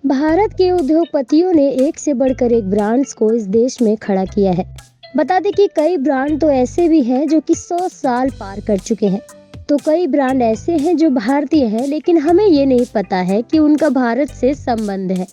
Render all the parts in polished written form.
भारत के उद्योगपतियों ने एक से बढ़कर एक ब्रांड्स को इस देश में खड़ा किया है। बता दें कि कई ब्रांड तो ऐसे भी हैं जो कि 100 साल पार कर चुके हैं। तो कई ब्रांड ऐसे हैं जो भारतीय हैं, लेकिन हमें ये नहीं पता है कि उनका भारत से संबंध है।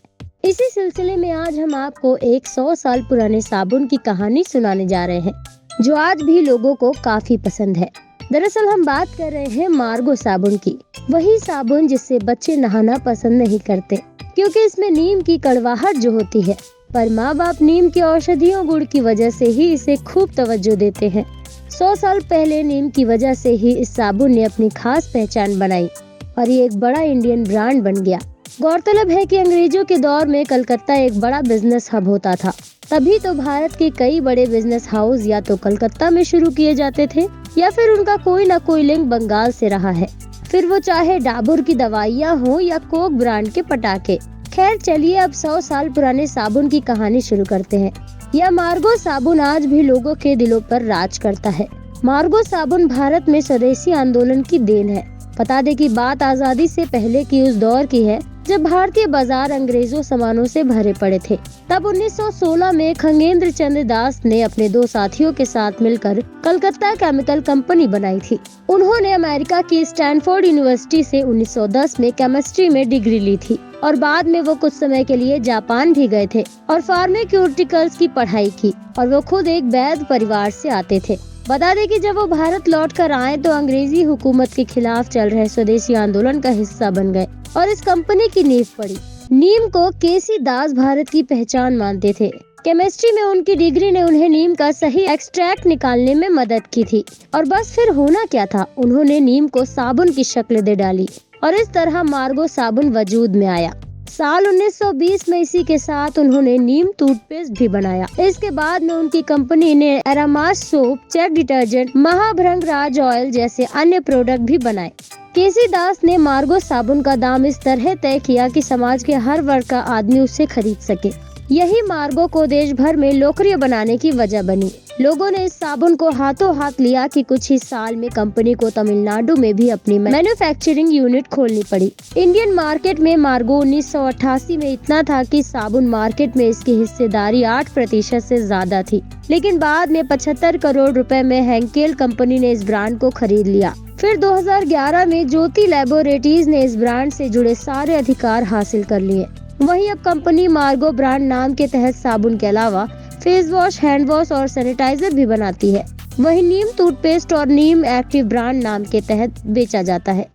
इसी सिलसिले में आज हम आपको एक 100 साल पुराने साबुन की कहानी सुनाने जा रहे हैं, जो आज भी लोगों को काफी पसंद है। दरअसल हम बात कर रहे हैं मार्गो साबुन की। वही साबुन जिससे बच्चे नहाना पसंद नहीं करते, क्योंकि इसमें नीम की कड़वाहट जो होती है, पर माँ बाप नीम के औषधियों गुण की वजह से ही इसे खूब तवज्जो देते हैं। 100 साल पहले नीम की वजह से ही इस साबुन ने अपनी खास पहचान बनाई और ये एक बड़ा इंडियन ब्रांड बन गया। गौरतलब है कि अंग्रेजों के दौर में कलकत्ता एक बड़ा बिजनेस हब होता था। तभी तो भारत के कई बड़े बिजनेस हाउस या तो कलकत्ता में शुरू किए जाते थे या फिर उनका कोई न कोई लिंक बंगाल से रहा है। फिर वो चाहे डाबर की दवाइयाँ हो या कोक ब्रांड के पटाखे। खैर चलिए अब 100 साल पुराने साबुन की कहानी शुरू करते हैं। यह मार्गो साबुन आज भी लोगों के दिलों पर राज करता है। मार्गो साबुन भारत में स्वदेशी आंदोलन की देन है। बता दें कि बात आजादी से पहले की उस दौर की है, जब भारतीय बाजार अंग्रेजों सामानों से भरे पड़े थे। तब 1916 में खगेंद्र चंद्र दास ने अपने दो साथियों के साथ मिलकर कलकत्ता केमिकल कंपनी बनाई थी। उन्होंने अमेरिका की स्टैनफोर्ड यूनिवर्सिटी से 1910 में केमिस्ट्री में डिग्री ली थी और बाद में वो कुछ समय के लिए जापान भी गए थे और फार्मास्यूटिकल्स की पढ़ाई की, और वो खुद एक वैद्य परिवार से आते थे। बता दें कि जब वो भारत लौटकर आए तो अंग्रेजी हुकूमत के खिलाफ चल रहे स्वदेशी आंदोलन का हिस्सा बन गए और इस कंपनी की नींव पड़ी। नीम को केसी दास भारत की पहचान मानते थे। केमिस्ट्री में उनकी डिग्री ने उन्हें नीम का सही एक्सट्रैक्ट निकालने में मदद की थी और बस फिर होना क्या था, उन्होंने नीम को साबुन की शक्ल दे डाली और इस तरह मार्गो साबुन वजूद में आया। साल 1920 में इसी के साथ उन्होंने नीम टूथपेस्ट भी बनाया। इसके बाद में उनकी कंपनी ने एरामास सोप, चेक डिटर्जेंट, महाभृंगराज ऑयल जैसे अन्य प्रोडक्ट भी बनाए। केसी दास ने मार्गो साबुन का दाम इस तरह तय किया कि समाज के हर वर्ग का आदमी उसे खरीद सके। यही मार्गो को देश भर में लोकप्रिय बनाने की वजह बनी। लोगों ने इस साबुन को हाथों हाथ लिया कि कुछ ही साल में कंपनी को तमिलनाडु में भी अपनी मैन्युफैक्चरिंग यूनिट खोलनी पड़ी। इंडियन मार्केट में मार्गो 1988 में इतना था कि साबुन मार्केट में इसकी हिस्सेदारी 8% से ज्यादा थी, लेकिन बाद में 75 करोड़ रुपए में हेंकेल कंपनी ने इस ब्रांड को खरीद लिया। फिर 2011 में ज्योति लैबोरेटरीज ने इस ब्रांड से जुड़े सारे अधिकार हासिल कर लिए। वहीं अब कंपनी मार्गो ब्रांड नाम के तहत साबुन के अलावा फेस वॉश, हैंड वॉश और सैनिटाइजर भी बनाती है। वहीं नीम टूथपेस्ट और नीम एक्टिव ब्रांड नाम के तहत बेचा जाता है।